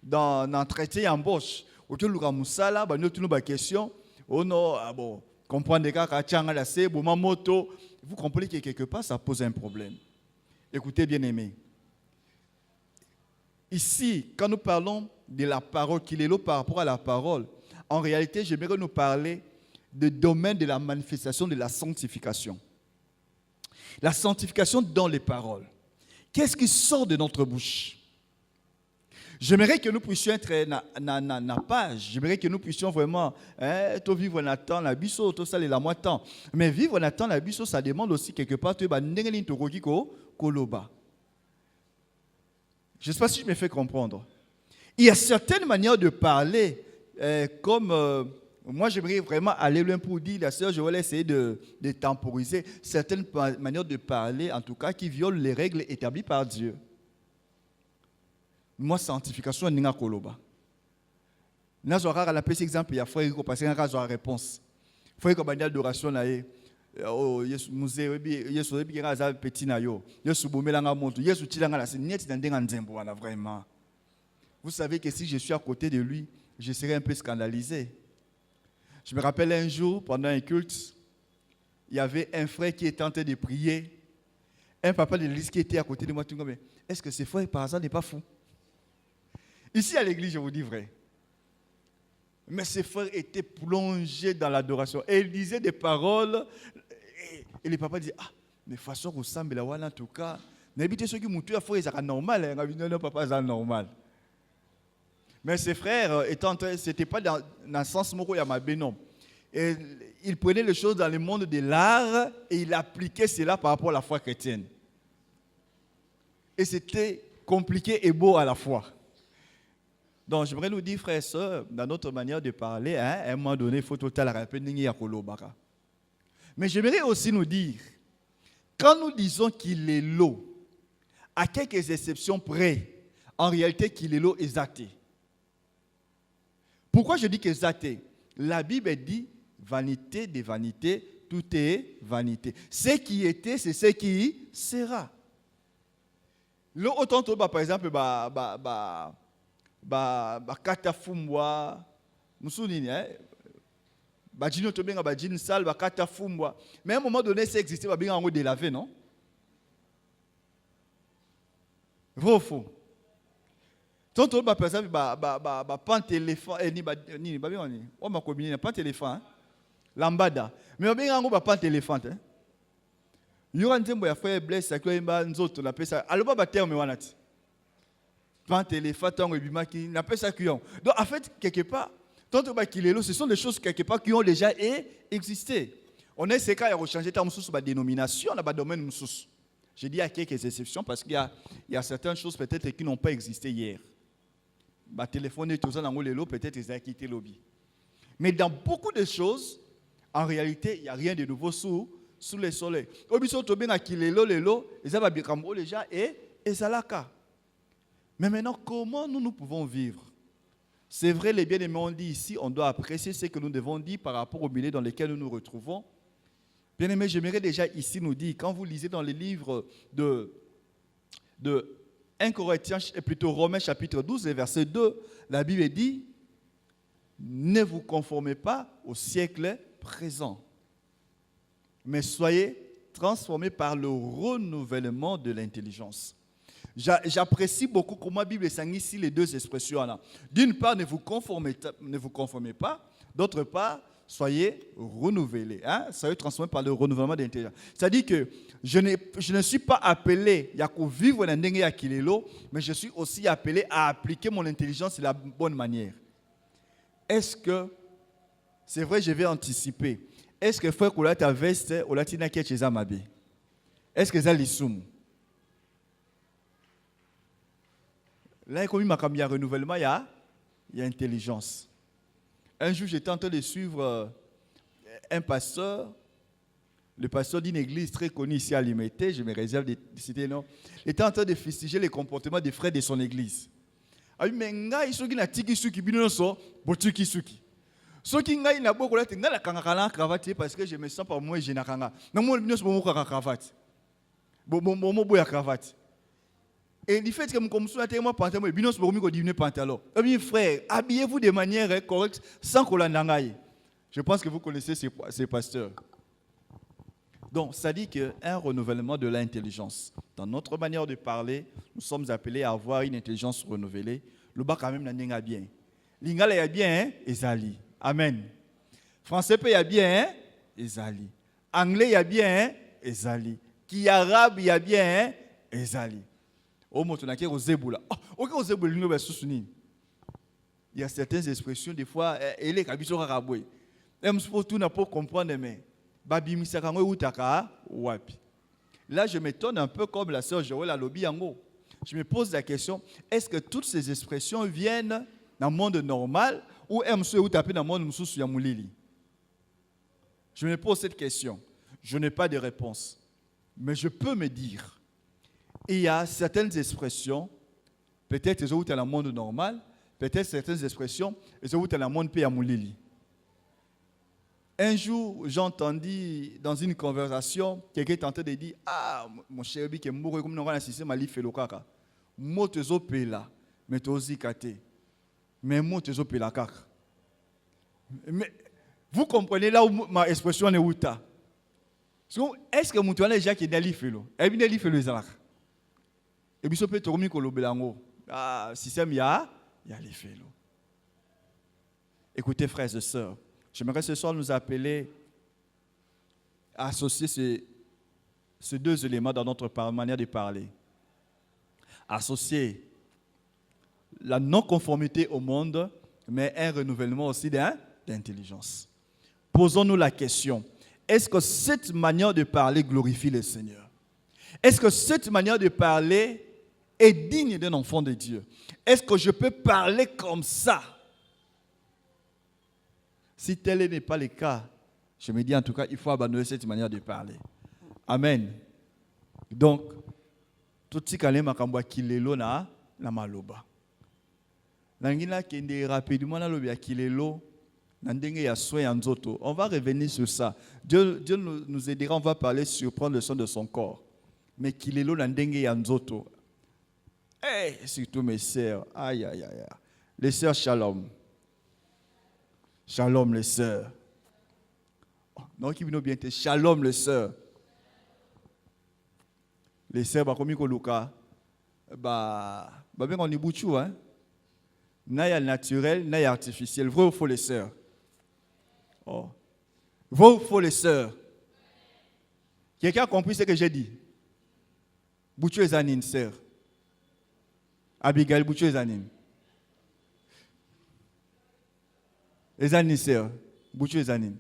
dans l'entretien embauche. Vous comprenez que quelque part, ça pose un problème. Écoutez, bien aimés. Ici, quand nous parlons de la parole, qu'il est là par rapport à la parole, en réalité, j'aimerais nous parler du domaine de la manifestation de la sanctification. La sanctification dans les paroles. Qu'est-ce qui sort de notre bouche? J'aimerais que nous puissions être dans la page. J'aimerais que nous puissions vraiment vivre en attendant la biso, tout ça, la moitié. Mais vivre en attendant la biso, ça demande aussi quelque part de koloba. Je ne sais pas si je me fais comprendre. Il y a certaines manières de parler, comme moi j'aimerais vraiment aller loin pour dire, la sœur, je vais essayer de temporiser certaines manières de parler, en tout cas, qui violent les règles établies par Dieu. Moi, sanctification, n'est pas koloba. Nous avons la petit exemple, il y a frère qui passe une réponse. Frère qui a une adoration là. Yesu musée Yesu ebi ngaza petit na yo Yesu bomelanga monto Yesu tilanga la sineti na ndenga nzembo wana vraiment. Vous savez que si je suis à côté de lui, je serais un peu scandalisé. Je me rappelle un jour pendant un culte, il y avait un frère qui était en train de prier. Un papa de l'église qui était à côté de moi, tout le monde, mais est-ce que ce frère par hasard n'est pas fou? Ici à l'église, je vous dis vrai. Mais ce frère était plongé dans l'adoration. Et il disait des paroles. Et les papas disaient, ah, mais façon ressemble à en tout cas. N'habitez ceux qui m'ont tué à faire, c'est normal. Non, papa, c'est normal. Mais ses frères, ce n'était pas dans le sens où il y a ma bénom. Et il prenait les choses dans le monde de l'art et il appliquait cela par rapport à la foi chrétienne. Et c'était compliqué et beau à la fois. Donc, j'aimerais nous dire, frères et sœurs, dans notre manière de parler, à un moment donné, il faut tout à l'heure rappeler. Mais j'aimerais aussi nous dire, quand nous disons qu'il est l'eau, à quelques exceptions près, en réalité, qu'il est l'eau est athée. Pourquoi je dis que c'est athée? La Bible dit, vanité des vanités, tout est vanité. Ce qui était, c'est ce qui sera. L'eau, autant par exemple, katafumbwa musuni bajino to benga bajini sal katafumbwa mais à un moment donné ça existait ba benga ngo délavé non vrai faux tonto ba par exemple ba pante éléphant ni ba benga ni on ma combiner pante éléphant lambada mais ba benga ngo ba pante éléphant yura nzembo ya frère bless akoyemba nzoto na pesa aloba ba terme wanati. Donc, en fait, quelque part, ce sont des choses quelque part qui ont déjà existé. On a essayé de changer la dénomination dans le domaine. Je dis à quelques exceptions parce qu'il y a certaines choses peut-être qui n'ont pas existé hier. Le téléphone et tout ça, peut-être ils ont quitté le lobby. Mais dans beaucoup de choses, en réalité, il n'y a rien de nouveau sous le soleil. Mais maintenant, comment nous pouvons vivre C'est vrai, les bien-aimés, on dit ici, on doit apprécier ce que nous devons dire par rapport au milieu dans lequel nous nous retrouvons. Bien-aimés, j'aimerais déjà ici nous dire, quand vous lisez dans les livres de 1 Corinthiens, plutôt Romains chapitre 12, verset 2, la Bible dit, ne vous conformez pas au siècle présent, mais soyez transformés par le renouvellement de l'intelligence. J'apprécie beaucoup comment la Bible s'enligne ici les deux expressions-là. D'une part, ne vous conformez pas. D'autre part, soyez renouvelés. Soyez transformés par le renouvellement de l'intelligence. C'est-à-dire que je ne suis pas appelé à vivre dans le Kilelo, mais je suis aussi appelé à appliquer mon intelligence de la bonne manière. Est-ce que, c'est vrai, je vais anticiper. Est-ce que frère Koula ta veste, ou la tina qui est Zamabe? Est-ce que ça l'issoum? Là, comme il y a renouvellement, il y a intelligence. Un jour, j'étais en train de suivre un pasteur, le pasteur d'une église très connue ici à Limité, je me réserve de citer non. Il était en train de fustiger les comportements des frères de son église. Ah, mais nga isoki na tiki suki bino so botuki suki. Soki nga ina boko la tinga la kangakala cravate parce que je me sens par moi je na kanga. Na mo bino so mo ka cravate. Bo boya cravate. Et du fait que mon comme ça moi pantalon bino so ko diviner pantalon. Mes frères, habillez-vous de manière correcte sans qu'on l'angaye. Je pense que vous connaissez ces pasteurs. Donc, ça dit qu'un renouvellement de l'intelligence. Dans notre manière de parler, nous sommes appelés à avoir une intelligence renouvelée. Le bas quand même n'a bien. L'ingala y a bien, ezali. Amen. Français peut y a bien, ezali. Anglais y a bien, ezali. Qui arabe y a bien, ezali. Oh, mon tonaki au zeboula. Ok, au zeboula, nous va soutenir. Il y a certaines expressions, des fois, elle est kabiso karaboué. Même si tout n'a pas comprendre, mais là, je m'étonne un peu comme la sœur Joël à Lobiango. Je me pose la question, est-ce que toutes ces expressions viennent dans le monde normal ou dans le monde Moulili? Je me pose cette question. Je n'ai pas de réponse. Mais je peux me dire, il y a certaines expressions, peut-être elles sont dans le monde normal, peut-être certaines expressions, elles sont dans le monde Moulili. Un jour, j'ai entendu dans une conversation, quelqu'un tentait de dire, ah, mon cher Bi, comme nous avons assisté à l'IFE Lokaka. Moi, tu es pela, mais tu es kate. Mais moi, tu es pela kaka. Mais vous comprenez là où ma expression est où ta? Est-ce que mon toile est déjà qui est dans l'IFE Lo? Et bien, l'IFE Lo est là. Et puis, ça peut être remis comme l'Obelango. Ah, système, il y a l'IFE Lo. Écoutez, frères et sœurs. J'aimerais ce soir nous appeler à associer ces deux éléments dans notre manière de parler. Associer la non-conformité au monde, mais un renouvellement aussi d'intelligence. Posons-nous la question, est-ce que cette manière de parler glorifie le Seigneur? Est-ce que cette manière de parler est digne d'un enfant de Dieu? Est-ce que je peux parler comme ça? Si tel n'est pas le cas, je me dis en tout cas, il faut abandonner cette manière de parler. Amen. Donc, tout ce qui est makambo kilelo na maloba. Nangina kende rapidement na lobi kilelo na ndenge ya soin nzoto. On va revenir sur ça. Dieu nous aidera, on va parler sur prendre le son de son corps. Mais kilelo na ndenge ya nzoto. Surtout mes sœurs. Aïe aïe aïe. Les sœurs shalom. Shalom les sœurs. Non, qui vient bien. Shalom les sœurs. Les sœurs, comme Luka, bien on y bouchou, hein. N'a naturel, n'a artificiel. Vrai ou faux les sœurs? Oh. Vrai ou faux les sœurs? Quelqu'un a compris ce que j'ai dit? Bouchou les anines, sœurs. Abigail, bouchou les anines. Les anines, sœurs. Bouchou les anines.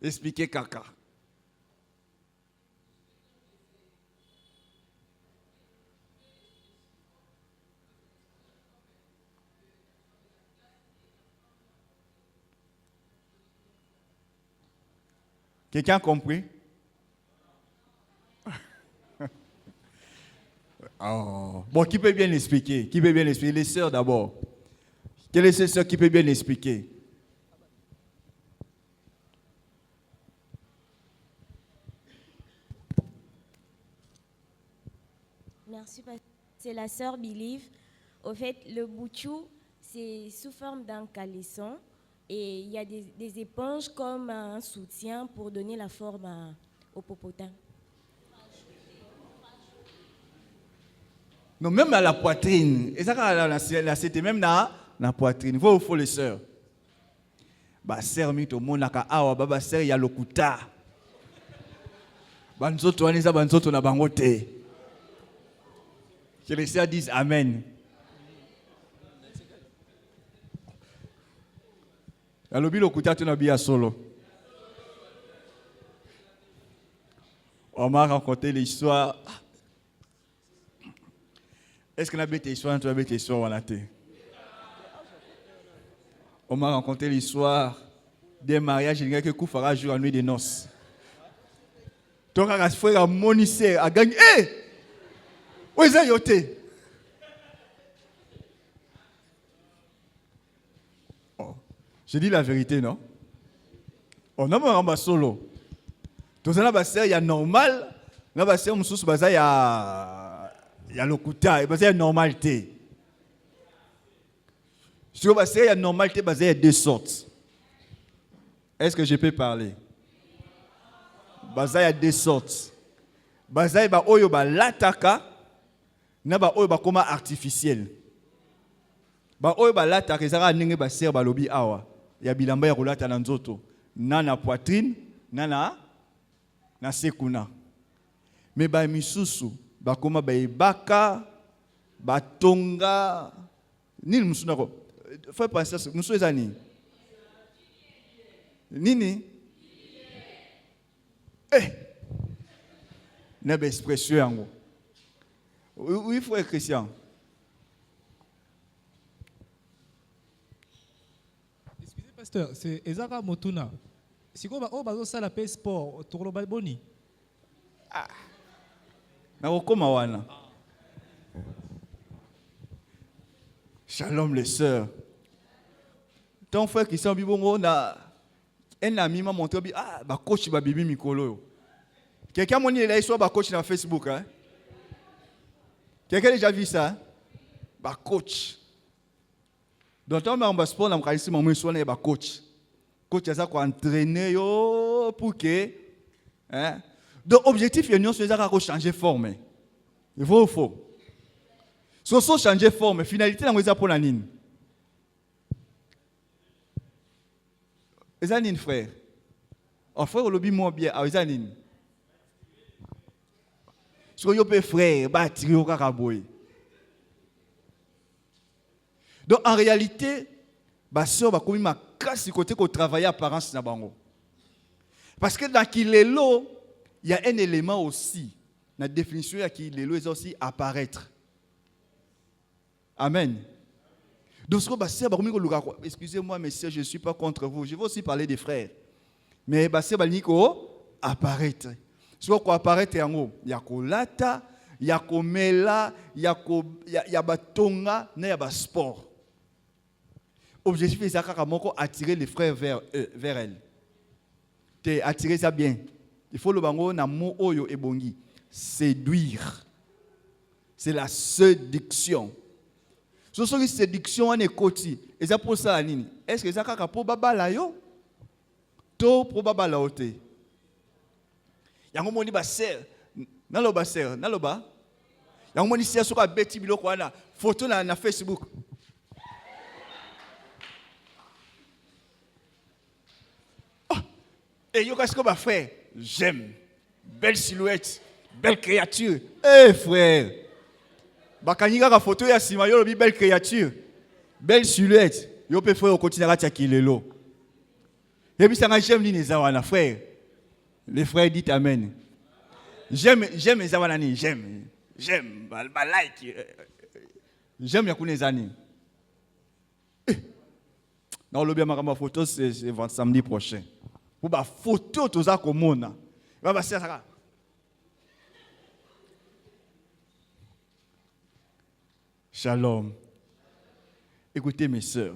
Expliquez caca. Quelqu'un a compris? Oh. Bon, qui peut bien l'expliquer? Qui peut bien l'expliquer? Les sœurs d'abord. Quelle est cette sœur qui peut bien l'expliquer? Merci. C'est la sœur Believe. Au fait, le boutchou, c'est sous forme d'un caleçon et il y a des éponges comme un soutien pour donner la forme au popotin. Non, même à la poitrine. Et ça, c'était même dans la poitrine. Il faut les sœurs. Bah, sœur, mito, monaka, awa, baba, sœur, il y a le kuta. Banzoto, anisa, banzoto, na bangote. Que les sœurs disent Amen. Alobi le kuta, tu n'as bien solo. On m'a raconté l'histoire. Est-ce qu'on a bête l'histoire? Tu as bête l'histoire ou on a été? On m'a raconté l'histoire des mariages. Il y a quelqu'un qui fera jour à nuit des noces. Donc, à frère, à monissé, à gagner. Hé! Où est-ce que tu oh. Je dis la vérité, non? On a un solo. Tout ça, il y a normal. Il y a le kuta, il y a normalité. Sur il y a normalité, il y a deux sortes. Est-ce que je peux parler? Il y a deux sortes. Il y a l'ataka, il y a comme artificiel. Il y a l'ataka, il y a l'ataka, il y a bilamba ya kulata na nzoto, na poitrine, na sekuna. Mais ba misusu bakoma ba ibaka batonga nini musuna ko faut penser ça musu ezani nini na ba expression yango oui frère Christian. Excusez pasteur, c'est Ezara Motuna. Si quoi oh bazo sala pe sport tolo boni. Ah. Shalom les sœurs. Ton frère qui s'en bibongo na un ami m'a montré ba coach ba bibi mikolo. Quelqu'un m'a dit là soit ba coach sur Facebook hein. Quelqu'un a déjà vu ça? Ba coach. Donc on m'a sport na mkalisi mamu soit ba coach. Coach ça quoi entraîner yo pour que hein. Donc, l'objectif est de changer forme. Il faut ou faux? Si on changer forme, finalité, c'est pour la nine. C'est un frère. Un frère, on l'a bien bien. C'est un nine. Si on peut frère, bâtir au caraboy. Donc, en réalité, ma soeur va comme ma casse du côté qu'on travaille à apparence. Parce que dans qui est l'eau, il y a un élément aussi, dans la définition, qui est aussi apparaître. Amen. Donc, excusez-moi, messieurs, je ne suis pas contre vous. Je vais aussi parler des frères. Mais c'est apparaître. Si on apparaître, il y a kolata, il y a komela, il y a batonga, il y a sport. Objectif, c'est attirer les frères vers elle. Attirer ça bien. Il faut le bango na mot oyo ebongi. Séduire. C'est la séduction. So so séduction on est koti. Et ça pour ça nini? Est-ce que ça kaka pour babala yo? To pour babala ote. Yango moni ba ser. Naloba ser, naloba. Yango moni ser so ka beti biloko wana. Photo na Facebook. Et yo qu'est-ce que va faire? J'aime. Belle silhouette, belle créature. Eh frère. Bakaniga la photo ya sima yo lobi belle créature. Belle silhouette. Yo peut frère continuer à tiakilelo. Et puis ça nga j'aime ni wana frère. Les frères dit amen. J'aime les awanani, j'aime. Ba like. J'aime ya kunezani. Non lobi ma photo c'est samedi prochain. Pour la photo, tout ça comme on a. Va passer ça. Shalom. Écoutez mes sœurs,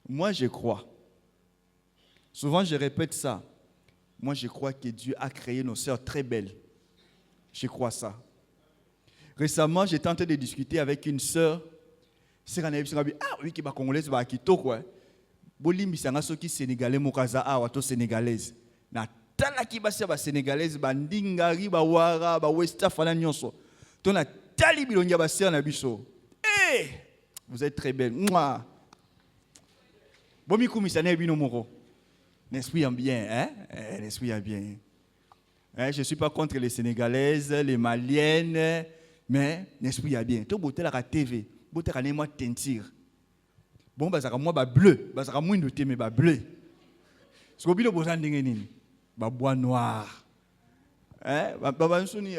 moi je crois, souvent je répète ça, moi je crois que Dieu a créé nos sœurs très belles. Je crois ça. Récemment, j'étais en train de discuter avec une sœur. Ah oui, qui est congolaise, qui est Quito, quoi. Bolimbi, c'est un qui sénégalais, mokaza a wato sénégalaise. Na tala ki basi ba sénégalaise, ba ndingari, ba wara, ba westa fana nyonso. To na tali bilonya ba sœur na biso. Eh, vous êtes très belle. Mouah. Bomi kumisane bino moko. N'est-ce pas bien, hein? N'est-ce pas bien? Je ne suis pas contre les Sénégalaises, les Maliennes, mais n'est-ce pas bien? Tu as la TV, tu as moi teinture. Bon, bah, ça moi bleu, bah, ça moins de thé, mais bleu. Ce que vous avez dit, bois noir. Hein? Bah, souni,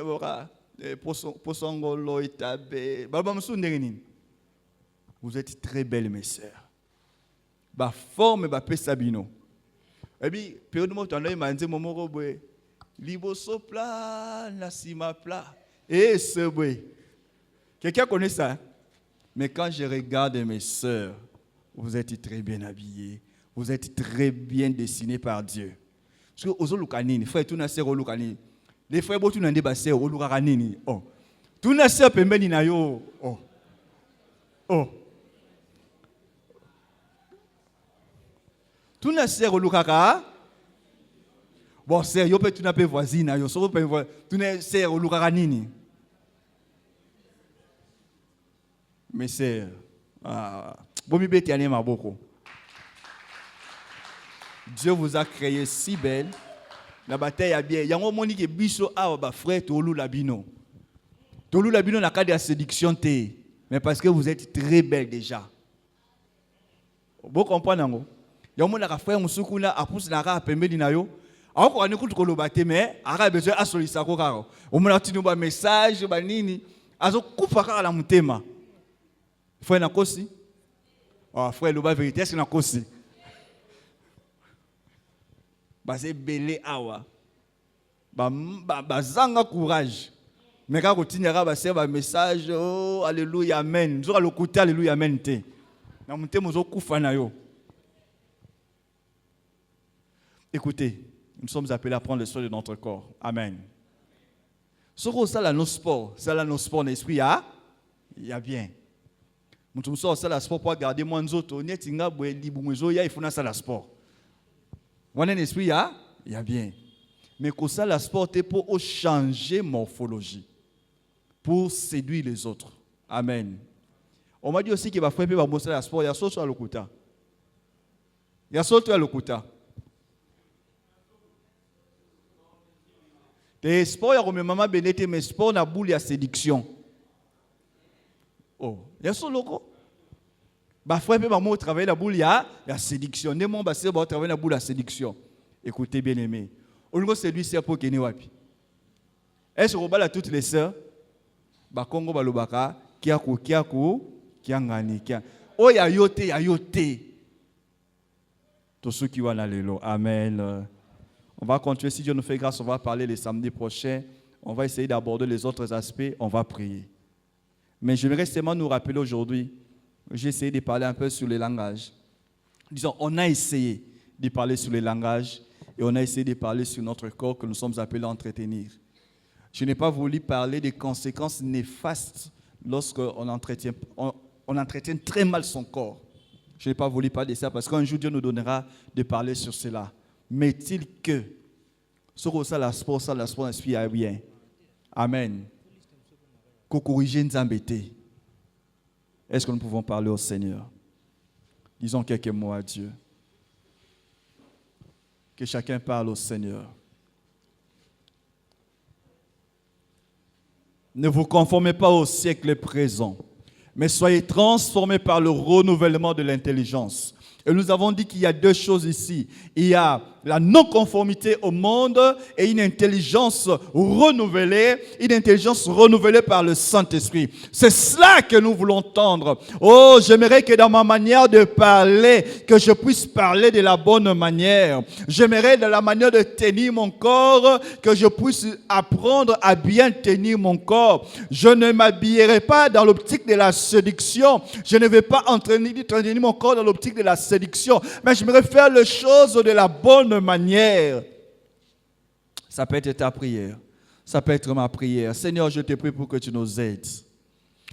posongolo, itabe, bah, vous êtes très belles, mes sœurs. Bah, forme, bah, pesabino. Et puis, période où tu as dit, momo robé. Liboso plat, nasima plat. Et ce bruit. Quelqu'un connaît ça? Mais quand je regarde mes sœurs, vous êtes très bien habillées. Vous êtes très bien dessinées par Dieu. Parce que aux olukanini, frère, tout n'a pas olukanini. Les frères, tout n'a pas olukanini. Oh. Tout n'a pas pembeni na yo. Oh. Oh. Tout n'a pas olukanini. Bon, c'est yo peut tu n'as pas voisine, yo so peut tu n'es c'est au lukaranini. Mais c'est bomi beti anema beaucoup. Dieu vous a créé si belle. La bataille a bien. Yango moni ke biso a ba frère tolu labino. Tolu labino na cas de séduction té, mais parce que vous êtes très belle déjà. Vous comprenez ngo? Yango na ka frère musukuna apus na ka pembeni na yo. Alors qu'on écoute qu'on le bâtit, mais on a besoin de solliciter quoi. On a tenu un message, banini. Azo coupe à la mutema. Frère na kosi. Ah frère le bas vérité c'est na kosi. Basé belé awa. Ba zanga courage. Mais quand on tient à basé un message, oh alléluia amen. Nous allons le côté alléluia amen te. Na mutema zo kufa na yo. Écoutez. Nous sommes appelés à prendre le soin de notre corps. Amen. Ce qu'on ça là nos sports, ça là nos sports l'esprit il y a bien. Nous sommes ça là sport pour garder moins d'autres. Net inga boé libumuzo ya il faut na ça là sport. On a l'esprit il y a bien. Mais que ça là sport c'est pour changer morphologie, pour séduire les autres. Amen. On m'a dit aussi qu'il va faire un peu de sport. Il y a sauté à l'okuta. Il y a sauté à l'okuta. Les sports, il y a comme maman bénété, mais sport na boule ya séduction. Oh, il y a ce loco. Bah frère, maman travaille la boule ya séduction. Ne mon basse ba travailler la boule ya séduction. Écoutez bien aimé. On nous séduit c'est pour keni wapi. Est-ce qu'on va toutes les sœurs? Ba Congo ba lobaka kiaku kiangani kia. Oh ya yote. Tous ceux qui vont aller là. Amen. On va continuer, si Dieu nous fait grâce, on va parler les samedis prochains. On va essayer d'aborder les autres aspects, on va prier. Mais je voudrais seulement nous rappeler aujourd'hui, j'ai essayé de parler un peu sur les langages. Disons, on a essayé de parler sur les langages et on a essayé de parler sur notre corps que nous sommes appelés à entretenir. Je n'ai pas voulu parler des conséquences néfastes lorsqu'on entretient très mal son corps. Je n'ai pas voulu parler de ça parce qu'un jour Dieu nous donnera de parler sur cela. Mais est-il que ce que ça la sport inspire bien? Amen. Qu'on corrige nous embêter. Est-ce que nous pouvons parler au Seigneur? Disons quelques mots à Dieu. Que chacun parle au Seigneur. Ne vous conformez pas au siècle présent, mais soyez transformés par le renouvellement de l'intelligence. Et nous avons dit qu'il y a deux choses ici. Il y a la non-conformité au monde et une intelligence renouvelée par le Saint-Esprit. C'est cela que nous voulons entendre. Oh, j'aimerais que dans ma manière de parler, que je puisse parler de la bonne manière. J'aimerais dans la manière de tenir mon corps, que je puisse apprendre à bien tenir mon corps. Je ne m'habillerai pas dans l'optique de la séduction. Je ne vais pas entraîner mon corps dans l'optique de la séduction, mais j'aimerais faire les choses de la bonne manière. Ça peut être ta prière. Ça peut être ma prière. Seigneur, je te prie pour que tu nous aides.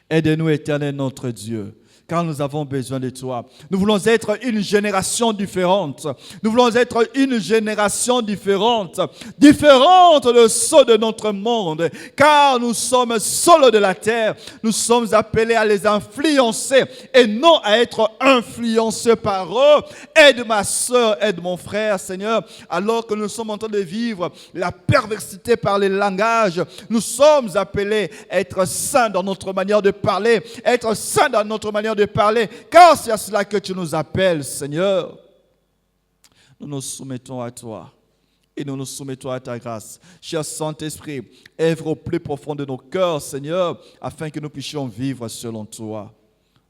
Aide-nous, Éternel, notre Dieu, car nous avons besoin de toi. Nous voulons être une génération différente. Nous voulons être une génération différente. Différente de ceux de notre monde, car nous sommes seuls de la terre. Nous sommes appelés à les influencer et non à être influencés par eux. Aide ma soeur, aide mon frère, Seigneur, alors que nous sommes en train de vivre la perversité par les langages. Nous sommes appelés à être saints dans notre manière de parler, être saints dans notre manière de parler, car c'est à cela que tu nous appelles, Seigneur. Nous nous soumettons à toi et nous nous soumettons à ta grâce. Cher Saint-Esprit, œuvre au plus profond de nos cœurs, Seigneur, afin que nous puissions vivre selon toi.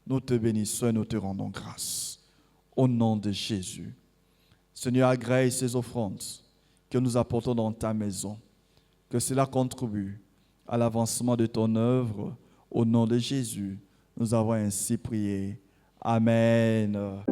Nous te bénissons et nous te rendons grâce. Au nom de Jésus. Seigneur, agrée ces offrandes que nous apportons dans ta maison. Que cela contribue à l'avancement de ton œuvre. Au nom de Jésus, nous avons ainsi prié. Amen.